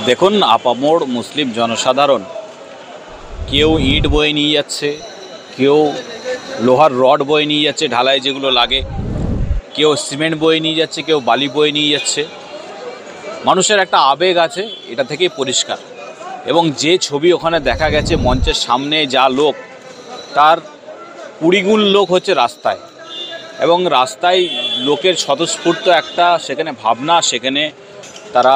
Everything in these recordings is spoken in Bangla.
দেখুন আপামর মুসলিম জনসাধারণ কেউ ইট বয়ে নিয়ে যাচ্ছে, কেউ লোহার রড বয়ে নিয়ে যাচ্ছে ঢালাই যেগুলো লাগে, কেউ সিমেন্ট বয়ে নিয়ে যাচ্ছে, কেউ বালি বয়ে নিয়ে যাচ্ছে। মানুষের একটা আবেগ আছে, এটা থেকেই পরিষ্কার। এবং যে ছবি ওখানে দেখা গেছে মঞ্চের সামনে যা লোক, তার 20 গুণ লোক হচ্ছে রাস্তায়। এবং রাস্তায় লোকের স্বতঃস্ফূর্ত একটা সেখানে ভাবনা, সেখানে তারা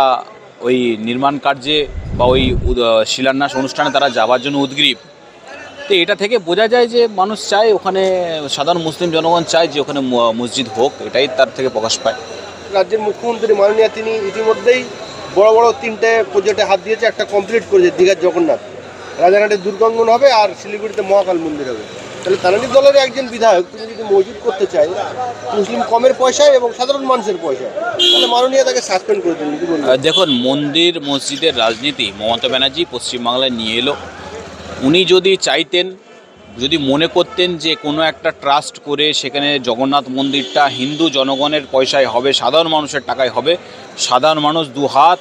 ওই নির্মাণ কার্যে বা ওই শিলান্যাস অনুষ্ঠানে তারা যাওয়ার জন্য উদগ্রীব। তো এটা থেকে বোঝা যায় যে মানুষ চায়, ওখানে সাধারণ মুসলিম জনগণ চায় যে ওখানে মসজিদ হোক, এটাই তার থেকে প্রকাশ পায়। রাজ্যের মুখ্যমন্ত্রী মাননীয় তিনি ইতিমধ্যেই বড় বড় 3টে প্রজেক্টে হাত দিয়েছে। একটা কমপ্লিট করেছে, দীঘার জগন্নাথ, রাজারহাটে দুর্গাঙ্গন হবে আর শিলিগুড়িতে মহাকাল মন্দির হবে। তাহলে তারানি দলের একজন বিধায়ক তিনি যদি মসজিদ করতে চায় মুসলিম কমের পয়সায় এবং সাধারণ মানুষের পয়সায়, তাহলে মাননীয় তাকে সাসপেন্ড করে দিন। দেখুন, মন্দির মসজিদের রাজনীতি মমতা ব্যানার্জি পশ্চিমবাংলায় নিয়ে এলো। উনি যদি চাইতেন, যদি মনে করতেন যে কোনো একটা ট্রাস্ট করে সেখানে জগন্নাথ মন্দিরটা হিন্দু জনগণের পয়সায় হবে, সাধারণ মানুষের টাকায় হবে, সাধারণ মানুষ দুহাত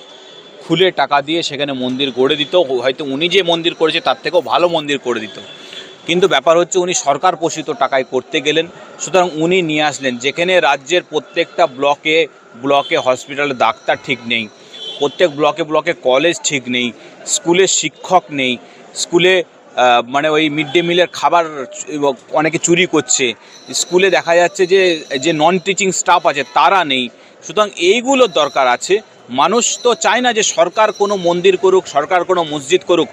খুলে টাকা দিয়ে সেখানে মন্দির গড়ে দিত, হয়তো উনি যে মন্দির করেছে তার থেকেও ভালো মন্দির করে দিত। কিন্তু ব্যাপার হচ্ছে উনি সরকার পোষিত টাকায় করতে গেলেন। সুতরাং উনি নিয়ে আসলেন যেখানে রাজ্যের প্রত্যেকটা ব্লকে হসপিটালে ডাক্তার ঠিক নেই, প্রত্যেক ব্লকে কলেজ ঠিক নেই, স্কুলে শিক্ষক নেই, স্কুলে মানে ওই মিড ডে মিলের খাবার অনেকে চুরি করছে, স্কুলে দেখা যাচ্ছে যে নন টিচিং স্টাফ আছে তারা নেই। সুতরাং এইগুলোর দরকার আছে। মানুষ তো চায় না যে সরকার কোনো মন্দির করুক, সরকার কোনো মসজিদ করুক।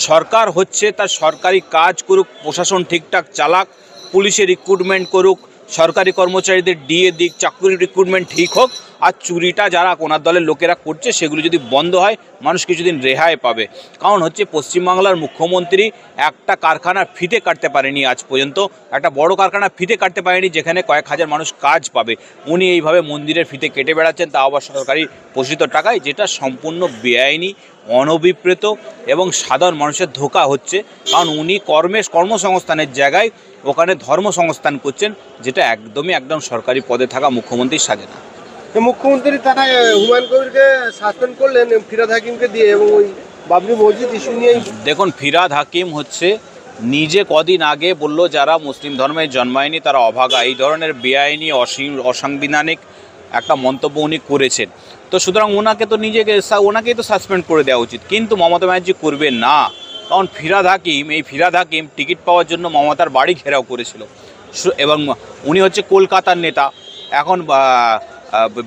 সরকার হচ্ছে তার সরকারি কাজ করুক, প্রশাসন ঠিকঠাক চালাক, পুলিশের রিক্রুটমেন্ট করুক, সরকারি কর্মচারীদের ডিএ দিক, চাকরির রিক্রুটমেন্ট ঠিক হোক। আর চুরিটা যারা ওনার দলের লোকেরা করছে সেগুলো যদি বন্ধ হয়, মানুষ কিছুদিন রেহাই পাবে। কারণ হচ্ছে পশ্চিমবাংলার মুখ্যমন্ত্রী একটা কারখানার ফিতে কাটতে পারেনি আজ পর্যন্ত, একটা বড় কারখানার ফিতে কাটতে পারেনি যেখানে কয়েক হাজার মানুষ কাজ পাবে। উনি এইভাবে মন্দিরের ফিতে কেটে বেড়াচ্ছেন, তা আবার সরকারি পোষিত টাকায়, যেটা সম্পূর্ণ বেআইনি, অনভিপ্রেত এবং সাধারণ মানুষের ধোঁকা হচ্ছে। কারণ উনি কর্মসংস্থানের জায়গায় ওখানে ধর্মসংস্থান করছেন, যেটা একদম সরকারি পদে থাকা মুখ্যমন্ত্রীর সাজে না। মুখ্যমন্ত্রী তারা হুমায়ুন কবিরকে সাসপেন্ড করলেন ফিরহাদ হাকিমকে দিয়ে, এবং ওই বাবরি মসজিদ ইস্যু নিয়ে। দেখুন, ফিরহাদ হাকিম হচ্ছে নিজে কদিন আগে বলল যারা মুসলিম ধর্মে জন্মায়নি তারা অভাগা, এই ধরনের বেআইনি অসাংবিধানিক একটা মন্তব্য উনি করেছেন। তো সুতরাং ওনাকেই তো সাসপেন্ড করে দেওয়া উচিত, কিন্তু মমতা ব্যানার্জি করবে না। কারণ ফিরহাদ হাকিম টিকিট পাওয়ার জন্য মমতার বাড়ি ঘেরাও করেছিল। এবং উনি হচ্ছে কলকাতার নেতা, এখন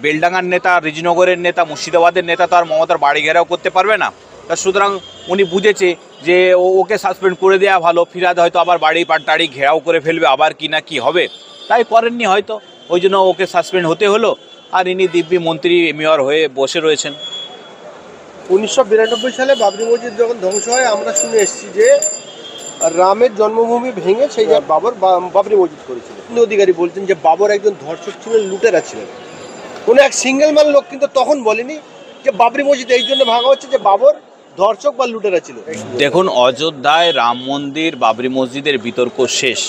বেলডাঙ্গার নেতা, রিজনগরের নেতা, মুর্শিদাবাদের নেতা, তো আর মমতার বাড়ি ঘেরাও করতে পারবে না। তা সুতরাং উনি বুঝেছে যে ওকে সাসপেন্ড করে দেওয়া ভালো, ফিরহাদ হয়তো আবার বাড়ি ঘেরাও করে ফেলবে, আবার কি না কি হবে, তাই করেননি হয়তো, ওই জন্য ওকে সাসপেন্ড হতে হলো। আর ইনি দিব্যি মন্ত্রী মেয়র হয়ে বসে রয়েছেন। 1992 সালে বাবরি মসজিদ যখন ধ্বংস হয়, আমরা শুনে এসেছি যে রামের জন্মভূমি ভেঙে সেই বাবরি মসজিদ করেছিল। অধিকারী বলছেন যে বাবর একজন ধর্ষক ছিলেন, লুটেরা ছিলেন। কোনো এক সিঙ্গেল ম্যান লোক কিন্তু তখন বলেনি যে বাবরি মসজিদ এই জন্য ভাঙা হচ্ছে যে বাবর ধর্ষক বা লুটেরা ছিল। দেখুন, অযোধ্যায় রাম মন্দির বাবরি মসজিদের বিতর্ক শেষ,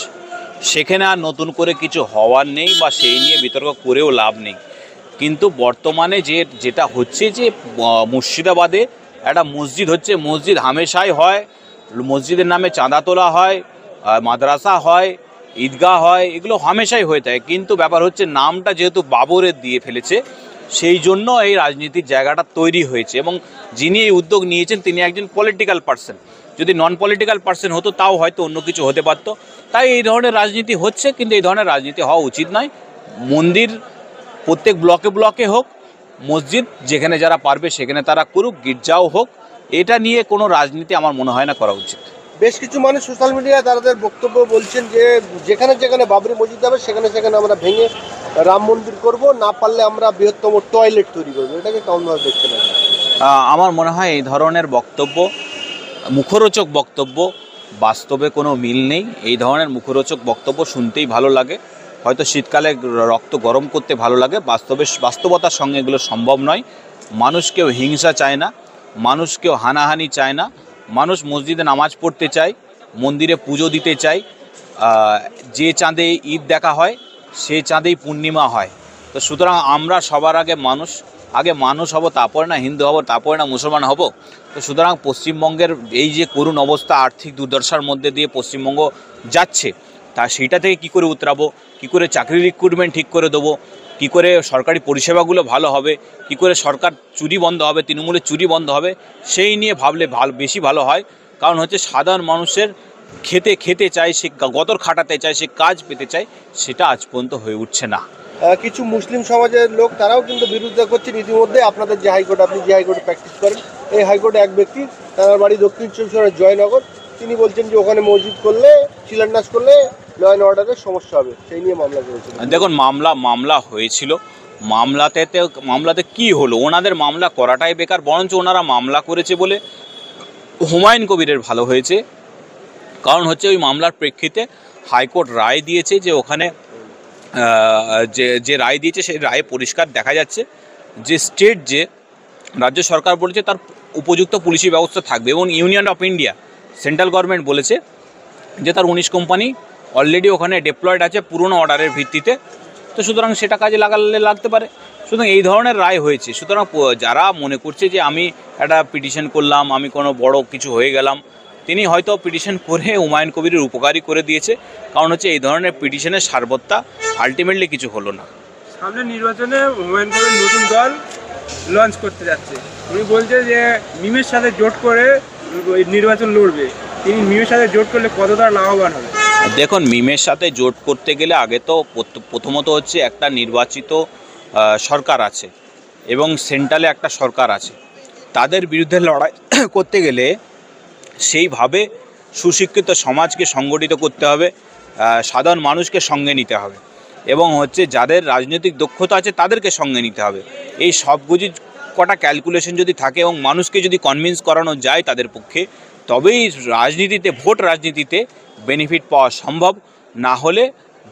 সেখানে আর নতুন করে কিছু হওয়ার নেই বা সেই নিয়ে বিতর্ক করেও লাভ নেই। কিন্তু বর্তমানে যেটা হচ্ছে যে মুর্শিদাবাদে একটা মসজিদ হচ্ছে, মসজিদ হামেশাই হয়, মসজিদের নামে চাঁদা তোলা হয়, মাদ্রাসা হয়, ঈদগাহ হয়, এগুলো হামেশাই হয়ে থাকে। কিন্তু ব্যাপার হচ্ছে নামটা যেহেতু বাবরের দিয়ে ফেলেছে, সেই জন্য এই রাজনীতির জায়গাটা তৈরি হয়েছে। এবং যিনি এই উদ্যোগ নিয়েছেন তিনি একজন পলিটিক্যাল পার্সন। যদি নন পলিটিক্যাল পার্সন হতো তাও হয়তো অন্য কিছু হতে পারতো। তাই এই ধরনের রাজনীতি হচ্ছে, কিন্তু এই ধরনের রাজনীতি হওয়া উচিত নয়। মন্দির প্রত্যেক ব্লকে হোক, মসজিদ যেখানে যারা পারবে সেখানে তারা করুক, গির্জাও হোক, এটা নিয়ে কোনো রাজনীতি আমার মনে হয় না করা উচিত। বেশ কিছু মানুষ সোশ্যাল মিডিয়ায় তাদের বক্তব্য বলছেন যে যেখানে বাবরি মসজিদ হবে সেখানে আমরা ভেঙে রাম মন্দির করব, না পারলে আমরা বৃহত্তম টয়লেট তৈরি করবো। এটাকে কেমনভাবে দেখছেন? আমার মনে হয় এই ধরনের বক্তব্য, মুখরোচক বক্তব্য, বাস্তবে কোনো মিল নেই। এই ধরনের মুখরোচক বক্তব্য শুনতেই ভালো লাগে, হয়তো শীতকালে রক্ত গরম করতে ভালো লাগে, বাস্তবতার সঙ্গে এগুলো সম্ভব নয়। মানুষ কেউ হিংসা চায় না, মানুষ কেউ হানাহানি চায় না। মানুষ মসজিদে নামাজ পড়তে চায়, মন্দিরে পুজো দিতে চায়। যে চাঁদে ঈদ দেখা হয় সেই চাঁদেই পূর্ণিমা হয়। তো সুতরাং আমরা সবার আগে মানুষ, আগে মানুষ হব, তারপরে না হিন্দু হব, তারপরে না মুসলমান হব। তো সুতরাং পশ্চিমবঙ্গের এই যে করুণ অবস্থা, আর্থিক দুর্দশার মধ্যে দিয়ে পশ্চিমবঙ্গ যাচ্ছে, তা সেইটা থেকে কী করে উতরাবো, কী করে চাকরি রিক্রুটমেন্ট ঠিক করে দেবো, কী করে সরকারি পরিষেবাগুলো ভালো হবে, কী করে সরকার চুরি বন্ধ হবে, তৃণমূলের চুরি বন্ধ হবে, সেই নিয়ে ভাবলে বেশি ভালো হয়। কারণ হচ্ছে সাধারণ মানুষের খেতে চায়, সে গতর খাটাতে চায়, সে কাজ পেতে চায়, সেটা আজ পর্যন্ত হয়ে উঠছে না। কিছু মুসলিম সমাজের লোক তারাও কিন্তু বিরোধিতা করছেন। ইতিমধ্যে আপনাদের যে হাইকোর্ট, আপনি যে হাইকোর্টে প্র্যাকটিস করেন, এই হাইকোর্টে এক ব্যক্তি, তার বাড়ি দক্ষিণ চব্বিশ পরগনার জয়নগর, তিনি বলছেন যে ওখানে মসজিদ করলে, শিলান্যাস করলে ল অ্যান্ড অর্ডারের সমস্যা হবে, সেই নিয়ে মামলা করেছেন। দেখুন, মামলা হয়েছিল, মামলাতে কি হলো, ওনাদের মামলা করাটাই বেকার, বরঞ্চ ওনারা মামলা করেছে বলে হুমায়ুন কবিরের ভালো হয়েছে। কারণ হচ্ছে ওই মামলার প্রেক্ষিতে হাইকোর্ট রায় দিয়েছে যে ওখানে যে রায় দিয়েছে সেই রায়ে পরিষ্কার দেখা যাচ্ছে যে যে রাজ্য সরকার বলেছে তার উপযুক্ত পুলিশি ব্যবস্থা থাকবে, এবং union of India, central government বলেছে যে তার 19 কোম্পানি অলরেডি ওখানে ডেপ্লয়েড আছে পুরনো অর্ডারের ভিত্তিতে। তো সুতরাং সেটা কাজে লাগতে পারে। সুতরাং এই ধরনের রায় হয়েছে। সুতরাং যারা মনে করছে যে আমি একটা পিটিশন করলাম, আমি কোনো বড় কিছু হয়ে গেলাম, তিনি হয়তো পিটিশন করে হুমায়ুন কবিরের উপকারী করে দিয়েছে। কারণ হচ্ছে এই ধরনের পিটিশনের সারবত্তা আলটিমেটলি কিছু হলো না। সামনে নির্বাচনে হুমায়ুন কবির নতুন দল লঞ্চ করতে যাচ্ছে। উনি বলছে যে মিমের সাথে জোট করে নির্বাচন লড়বে। তিনি মিমের সাথে জোট করলে কতটা লাভবান হবে? দেখুন, মিমের সাথে জোট করতে গেলে আগে তো প্রথমত হচ্ছে একটা নির্বাচিত সরকার আছে এবং সেন্ট্রালে একটা সরকার আছে, তাদের বিরুদ্ধে লড়াই করতে গেলে সেইভাবে সুশিক্ষিত সমাজকে সংগঠিত করতে হবে, সাধারণ মানুষকে সঙ্গে নিতে হবে, এবং হচ্ছে যাদের রাজনৈতিক দক্ষতা আছে তাদেরকে সঙ্গে নিতে হবে। এই সবগুলি কটা ক্যালকুলেশন যদি থাকে এবং মানুষকে যদি কনভিন্স করানো যায় তাদের পক্ষে, তবেই রাজনীতিতে, ভোট রাজনীতিতে বেনিফিট পাওয়া সম্ভব, না হলে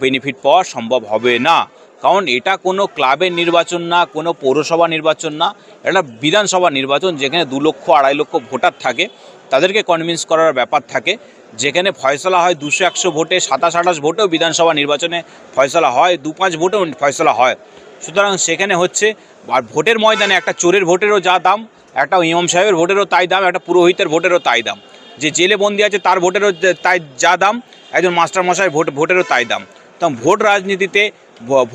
বেনিফিট পাওয়া সম্ভব হবে না। কারণ এটা কোনো ক্লাবের নির্বাচন না, কোনো পৌরসভা নির্বাচন না, এটা বিধানসভা নির্বাচন, যেখানে 2 লক্ষ 2.5 লক্ষ ভোটার থাকে, তাদেরকে কনভিন্স করার ব্যাপার থাকে। যেখানে ফয়সলা হয় 200-100 ভোটে, 27-28 ভোটেও বিধানসভা নির্বাচনে ফয়সলা হয়, 2-5 ভোটেও ফয়সলা হয়। সুতরাং সেখানে হচ্ছে আর ভোটের ময়দানে একটা চোরের ভোটেরও যা দাম, একটা ইমাম সাহেবের ভোটেরও তাই দাম, একটা পুরোহিতের ভোটেরও তাই দাম, যে জেলে বন্দি আছে তার ভোটেরও তাই যা দাম, একজন মাস্টারমশাই ভোটেরও তাই দাম। তো ভোট রাজনীতিতে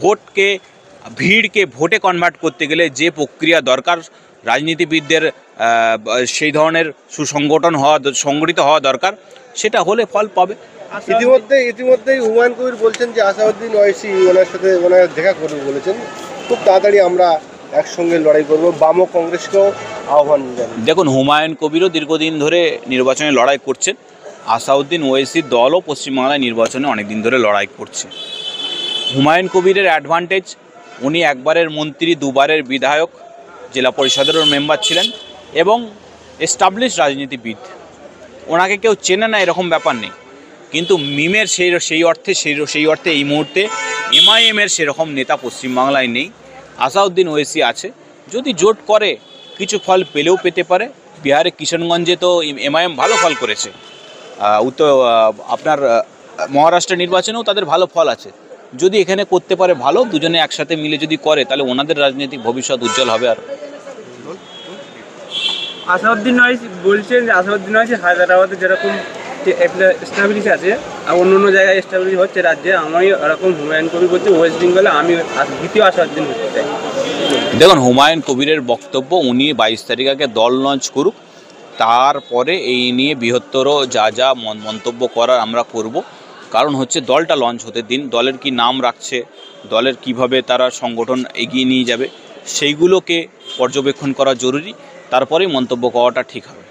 ভোটকে, ভিড়কে ভোটে কনভার্ট করতে গেলে যে প্রক্রিয়া দরকার, রাজনীতিবিদদের সেই ধরনের সংগঠিত হওয়া দরকার, সেটা হলে ফল পাবে। ইতিমধ্যেই হুমায়ুন কবির বলছেন যে আসাউদ্দিন ওয়াইসি ওনার সাথে দেখা করবে বলেছেন, খুব তাড়াতাড়ি আমরা একসঙ্গে লড়াই করব, বাম কংগ্রেসকেও আহ্বান জানান। দেখুন, হুমায়ুন কবিরও দীর্ঘদিন ধরে নির্বাচনে লড়াই করছেন, আসাউদ্দিন ওয়াইসির দলও পশ্চিমবাংলায় নির্বাচনে অনেক দিন ধরে লড়াই করছে। হুমায়ুন কবিরের অ্যাডভান্টেজ, উনি একবারের মন্ত্রী, 2বারের বিধায়ক, জেলা পরিষদেরও মেম্বার ছিলেন এবং এস্টাবলিশ রাজনীতিবিদ। ওনাকে কেউ চেনে না এরকম ব্যাপার নেই। কিন্তু মিমের সেই অর্থে এই মুহূর্তে এমআইএমের সেরকম নেতা পশ্চিমবাংলায় নেই। আসাউদ্দিন ওয়াইসি আছে, যদি জোট করে কিছু ফল পেতে পারে। বিহারে কিষানগঞ্জে তো এমআইএম ভালো ফল করেছে, আপনার মহারাষ্ট্রের নির্বাচনেও তাদের ভালো ফল আছে। যদি এখানে করতে পারে ভালো, দুজনে একসাথে মিলে যদি করে, তাহলে ওনাদের রাজনৈতিক ভবিষ্যৎ উজ্জ্বল হবে। আর আসাউদ্দিন ওয়াইসি বলছেন যে আসাউদ্দিন ওয়াইসি হায়দ্রাবাদে যেরকম এস্টাবলিশ আছে আর অন্য জায়গায় এস্টাবলিশ হচ্ছে রাজ্যে, আমি ওরকম হুমায়ুন কবির বলছি ওয়েস্ট বেঙ্গলে আমি দ্বিতীয় আসাউদ্দিন হতে চাই। দেখুন, হুমায়ুন কবিরের বক্তব্য, উনি 22 তারিখ আগে দল লঞ্চ করুক, তারপরে এই নিয়ে বৃহত্তর যা মন্তব্য করার আমরা করব। কারণ হচ্ছে দলটা লঞ্চ হতে দিন, দলের কি নাম রাখছে, দলের কিভাবে তারা সংগঠন এগিয়ে নিয়ে যাবে, সেইগুলোকে পর্যবেক্ষণ করা জরুরি, তারপরেই মন্তব্য করাটা ঠিক হবে।